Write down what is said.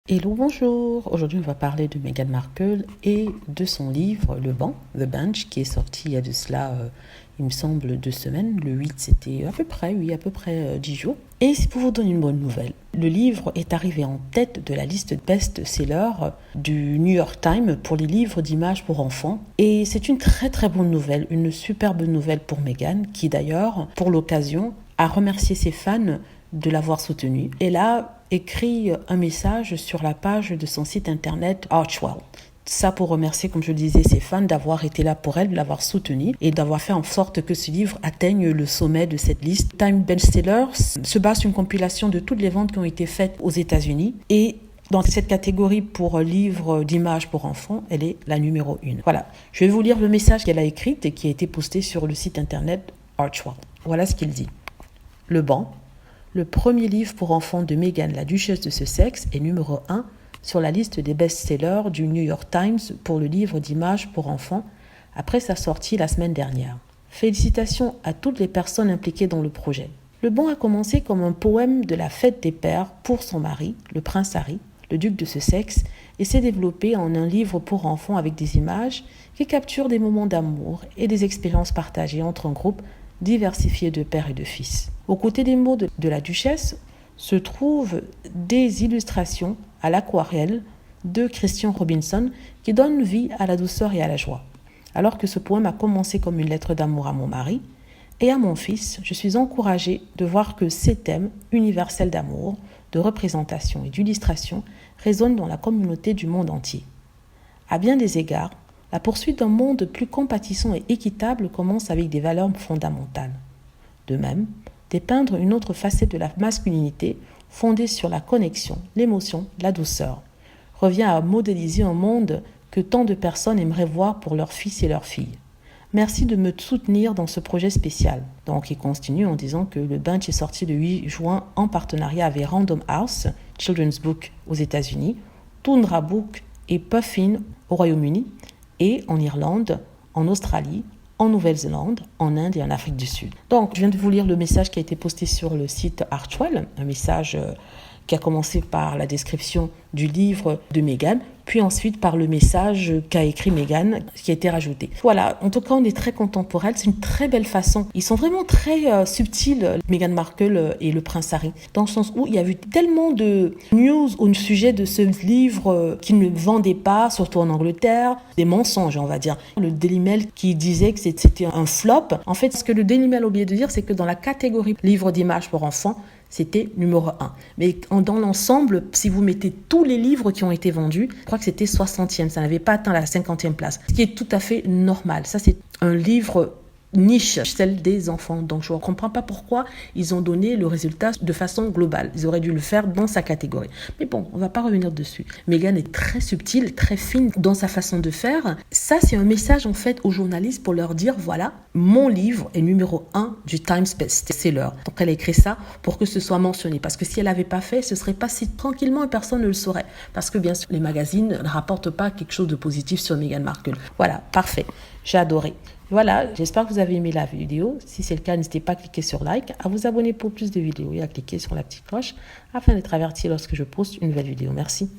Hello, bonjour. Aujourd'hui, on va parler de Meghan Markle et de son livre Le Banc, The Bench, qui est sorti il y a de cela, il me semble, 2 semaines. Le 8, c'était à peu près 10 jours. Et c'est pour vous donner une bonne nouvelle. Le livre est arrivé en tête de la liste best-seller du New York Times pour les livres d'images pour enfants. Et c'est une très très bonne nouvelle, une superbe nouvelle pour Meghan, qui d'ailleurs, pour l'occasion, a remercié ses fans de l'avoir soutenue. Elle a écrit un message sur la page de son site internet Archewell. Ça pour remercier, comme je le disais, ses fans d'avoir été là pour elle, de l'avoir soutenue et d'avoir fait en sorte que ce livre atteigne le sommet de cette liste. Time Bestseller se base sur une compilation de toutes les ventes qui ont été faites aux États-Unis et dans cette catégorie pour livres d'images pour enfants, elle est la numéro 1. Voilà, je vais vous lire le message qu'elle a écrit et qui a été posté sur le site internet Archewell. Voilà ce qu'il dit. Le Banc, le premier livre pour enfants de Meghan, la duchesse de Sussex, est numéro 1 sur la liste des best-sellers du New York Times pour le livre d'images pour enfants après sa sortie la semaine dernière. Félicitations à toutes les personnes impliquées dans le projet. Le Banc a commencé comme un poème de la fête des pères pour son mari, le prince Harry, le duc de Sussex, et s'est développé en un livre pour enfants avec des images qui capturent des moments d'amour et des expériences partagées entre un groupe diversifié de pères et de fils. Aux côtés des mots de la duchesse se trouvent des illustrations à l'aquarelle de Christian Robinson qui donnent vie à la douceur et à la joie. Alors que ce poème a commencé comme une lettre d'amour à mon mari et à mon fils, je suis encouragée de voir que ces thèmes universels d'amour, de représentation et d'illustration résonnent dans la communauté du monde entier. À bien des égards, la poursuite d'un monde plus compatissant et équitable commence avec des valeurs fondamentales. De même, dépeindre une autre facette de la masculinité fondée sur la connexion, l'émotion, la douceur, revient à modéliser un monde que tant de personnes aimeraient voir pour leurs fils et leurs filles. Merci de me soutenir dans ce projet spécial. Donc, il continue en disant que le Bench est sorti le 8 juin en partenariat avec Random House, Children's Book aux États-Unis, Tundra Book et Puffin au Royaume-Uni, et en Irlande, en Australie, en Nouvelle-Zélande, en Inde et en Afrique du Sud. Donc, je viens de vous lire le message qui a été posté sur le site Archewell, un message qui a commencé par la description du livre de Meghan, puis ensuite par le message qu'a écrit Meghan, qui a été rajouté. Voilà, en tout cas, on est très content pour elle. C'est une très belle façon. Ils sont vraiment très subtils, Meghan Markle et le prince Harry, dans le sens où il y a eu tellement de news au sujet de ce livre qui ne vendait pas, surtout en Angleterre, des mensonges, on va dire. Le Daily Mail qui disait que c'était un flop. En fait, ce que le Daily Mail a oublié de dire, c'est que dans la catégorie livre d'images pour enfants, c'était numéro 1. Mais dans l'ensemble, si vous mettez tous les livres qui ont été vendus, je crois que c'était 60e, ça n'avait pas atteint la 50e place. Ce qui est tout à fait normal. Ça, c'est un livre niche, celle des enfants. Donc, je ne comprends pas pourquoi ils ont donné le résultat de façon globale. Ils auraient dû le faire dans sa catégorie. Mais bon, on ne va pas revenir dessus. Meghan est très subtile, très fine dans sa façon de faire. Ça, c'est un message, en fait, aux journalistes pour leur dire, voilà, mon livre est numéro 1 du Times Bestseller. Donc, elle a écrit ça pour que ce soit mentionné. Parce que si elle n'avait pas fait, ce ne serait pas si tranquillement et personne ne le saurait. Parce que, bien sûr, les magazines ne rapportent pas quelque chose de positif sur Meghan Markle. Voilà, parfait. J'ai adoré. Voilà, j'espère que vous avez aimé la vidéo. Si c'est le cas, n'hésitez pas à cliquer sur like, à vous abonner pour plus de vidéos et à cliquer sur la petite cloche afin d'être averti lorsque je poste une nouvelle vidéo. Merci.